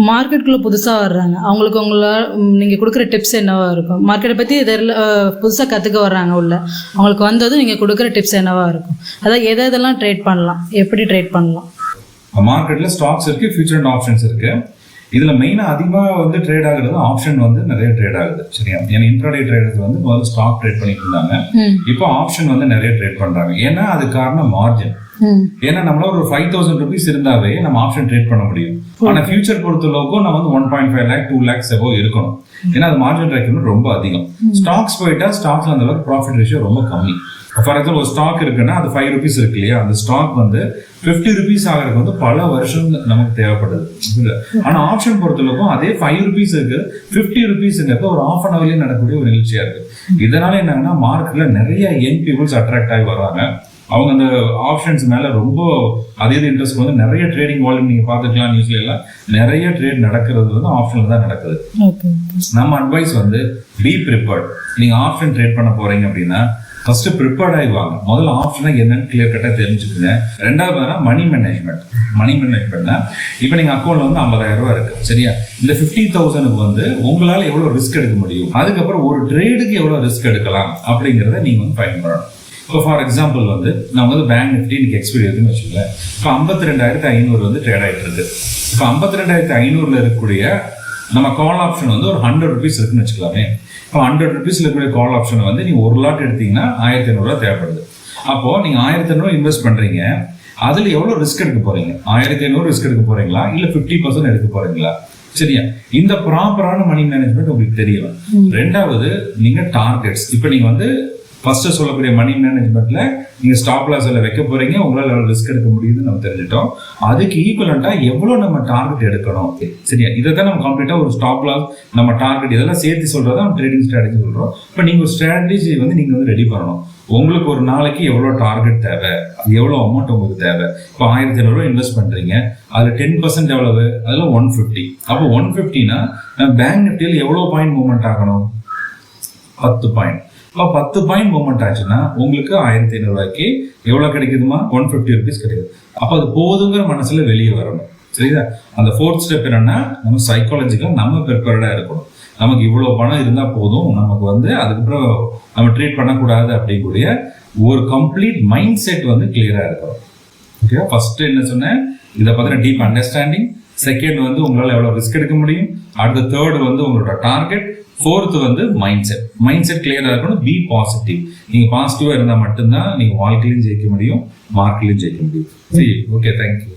மார்க்கெட்டுக்குள்ளே புதுசாக வர்றாங்க, அவங்களுக்கு நீங்கள் கொடுக்குற டிப்ஸ் என்னவா இருக்கும்? மார்க்கெட்டை பற்றி புதுசாக கற்றுக்க வர்றாங்க உள்ள, அவங்களுக்கு வந்ததும் நீங்கள் கொடுக்குற டிப்ஸ் என்னவா இருக்கும்? அதாவது இதெல்லாம் ட்ரேட் பண்ணலாம், எப்படி ட்ரேட் பண்ணலாம்? மார்க்கெட்டில் ஸ்டாக்ஸ் இருக்குது, ஃபியூச்சர் அண்ட் ஆப்ஷன்ஸ் இருக்குது. இதில் மெயினாக அதிகமாக வந்து ட்ரேட் ஆகுறது ஆப்ஷன் வந்து நிறைய ட்ரேட் ஆகுது. சரியா? ஏன்னா இன்ட்ராடே ட்ரேடர்ஸ் வந்து முதல்ல ஸ்டாக் ட்ரேட் பண்ணிட்டு இருந்தாங்க, இப்போ ஆப்ஷன் வந்து நிறைய ட்ரேட் பண்ணுறாங்க. ஏன்னா அது காரணம் மார்ஜின். ஏன்னா நம்மள ஒரு 5,000 rupees இருந்தாவே நம்ம ஆப்ஷன் ட்ரேட் பண்ண முடியும். ஆனா ஃபியூச்சர் பொறுத்தளவுக்கு நம்ம வந்து 1.5 lakh 2 lakhs எபோவ் இருக்கணும். ஏன்னா அது மார்ஜின் ரெக்யூர்மெண்ட் ரொம்ப அதிகம். ஸ்டாக்ஸ் போயிட்டா ஸ்டாக்ஸ்ல அந்த அளவுக்கு ப்ராஃபிட் ரேஷியோ ரொம்ப கம்மி. ஃபார் எக்ஸாம்பிள் ஒரு ஸ்டாக் இருக்குன்னா அது 5 rupees இருக்கு இல்லையா, அந்த ஸ்டாக் வந்து 50 rupees ஆகிறதுக்கு வந்து பல வருஷம் நமக்கு தேவைப்படுது. ஆனா ஆப்ஷன் பொறுத்தளவுக்கும் அதே 5 rupees இருக்கு, 50 rupeesங்கிறது ஒரு half an hourலயே நடக்கக்கூடிய ஒரு நிகழ்ச்சியா இருக்கு. இதனால என்னன்னா மார்க்கெட்ல நிறைய யங் பீப்புள்ஸ் அட்ராக்ட் ஆகி வர்றாங்க. அவங்க அந்த ஆப்ஷன்ஸ் மேல ரொம்ப அதே இன்ட்ரெஸ்ட் வந்து நிறைய ட்ரேடிங் வால்யூம் நீங்க பாத்துக்கலாம், நியூஸ்ல எல்லாம் நிறைய ட்ரேட் நடக்கிறது வந்து ஆப்ஷன்ல தான் நடக்குது. நம்ம அட்வைஸ் வந்து பி ப்ரிப்பேர்ட். நீங்க ஆப்ஷன் ட்ரேட் பண்ண போறீங்க அப்படின்னா ஃபர்ஸ்ட் ப்ரிப்பேர்ட் ஆகிவாங்க. முதல்ல ஆப்ஷனா என்னன்னு கிளியர் கட்டா தெரிஞ்சுக்குங்க. ரெண்டாவது மணி மேனேஜ்மெண்ட். மணி மேனேஜ்மெண்ட்னா இப்போ நீங்க அக்கௌண்ட்ல வந்து 50,000 ரூபாய் இருக்கு, சரியா? இந்த 50,000க்கு வந்து உங்களால எவ்வளவு ரிஸ்க் எடுக்க முடியும், அதுக்கப்புறம் ஒரு ட்ரேடுக்கு எவ்வளவு ரிஸ்க் எடுக்கலாம் அப்படிங்கறத நீங்க வந்து ஃபைண்ட் பண்ணணும். இப்போ ஃபார் எக்ஸாம்பிள் வந்து நம்ம வந்து பேங்க் நிஃப்டி இன்னைக்கு எக்ஸ்பீரி இருக்குன்னு வச்சுக்கோங்களேன். இப்போ 52,500 வந்து ட்ரேட் ஆகிட்டு இருக்கு. இப்போ 52,500 இருக்கக்கூடிய நம்ம கால் ஆப்ஷன் வந்து ஒரு 100 rupees இருக்குன்னு வச்சுக்கலாமே. இப்போ 100 rupees இருக்கக்கூடிய கால் ஆப்ஷன் வந்து நீங்க ஒரு லாட் எடுத்தீங்கன்னா 1,500 தேவைப்படுது. அப்போ நீங்க 1,500 இன்வெஸ்ட் பண்றீங்க, அதுல எவ்வளவு ரிஸ்க் எடுக்க போறீங்க? 1,500 ரிஸ்க் எடுக்க போறீங்களா இல்ல 50% எடுக்க போறீங்களா? சரியா? இந்த ப்ராப்பரான மணி மேனேஜ்மெண்ட் உங்களுக்கு தெரியணும். ரெண்டாவது நீங்க டார்கெட்ஸ். இப்போ நீங்க வந்து ஃபர்ஸ்ட் சொல்லக்கூடிய மணி மேனேஜ்மெண்ட்ல நீங்க ஸ்டாப் லாஸ் எல்லாம் வைக்க போறீங்க, உங்களால எவ்வளவு ரிஸ்க் எடுக்க முடியுதுன்னு நம்ம தெரிஞ்சிட்டோம். அதுக்கு ஈக்குவலண்டா எவ்வளவு நம்ம டார்கெட் எடுக்கணும், சரியா? இதை தான் நம்ம கம்ப்ளீட்டா ஒரு ஸ்டாப் லாஸ், நம்ம டார்கெட் இதெல்லாம் சேர்த்து சொல்றதா நம்ம ட்ரேடிங் ஸ்ட்ராட்டஜி சொல்றோம். இப்போ நீங்க ஒரு ஸ்ட்ராட்டஜி வந்து நீங்க வந்து ரெடி பண்ணணும். உங்களுக்கு ஒரு நாளைக்கு எவ்வளவு டார்கெட் தேவை, எவ்வளவு அமௌண்ட் உங்களுக்கு தேவை. இப்போ 1,500 இன்வெஸ்ட் பண்றீங்க, அதுல 10% எவ்வளவு? அதுல 150. அப்போ 150னா பேங்க் நிஃப்டியில் எவ்வளவு பாயிண்ட் மூவ்மெண்ட் ஆகணும்? 10 பாயிண்ட். இப்போ 10 பாயிண்ட் மூவ்மெண்ட் ஆச்சுன்னா உங்களுக்கு 1,500 ரூபாய்க்கு எவ்வளவு கிடைக்குதுமா? 150 rupees கிடைக்குது. அப்போ அது போதுங்கிற மனசுல வெளியே வரணும், சரியா? அந்த 4th ஸ்டெப் என்னன்னா நம்ம சைக்காலஜிக்கலா நம்ம ப்ரிப்பேர்டா இருக்கணும். நமக்கு இவ்வளவு பணம் இருந்தா போதும், நமக்கு வந்து அதுக்கப்புறம் நம்ம ட்ரீட் பண்ணக்கூடாது அப்படிங்கக்கூடிய ஒரு கம்ப்ளீட் மைண்ட் செட் வந்து கிளியரா இருக்கணும். ஓகே, ஃபர்ஸ்ட் என்ன சொன்னேன், இதை பத்தின டீப் அண்டர்ஸ்டாண்டிங். செகண்ட் வந்து உங்களால எவ்வளவு ரிஸ்க் எடுக்க முடியும். அடுத்த தேர்ட் வந்து உங்களோட டார்கெட். ஃபோர்த் வந்து மைண்ட் செட். மைண்ட் செட் கிளியரா இருக்கணும். Be positive. நீங்க பாசிட்டிவா இருந்தா மட்டும்தான் நீங்க வாழ்க்கையிலும் ஜெயிக்க முடியும், மார்க்கெட்லயும் ஜெயிக்க முடியும். சரி, ஓகே, தேங்க்யூ.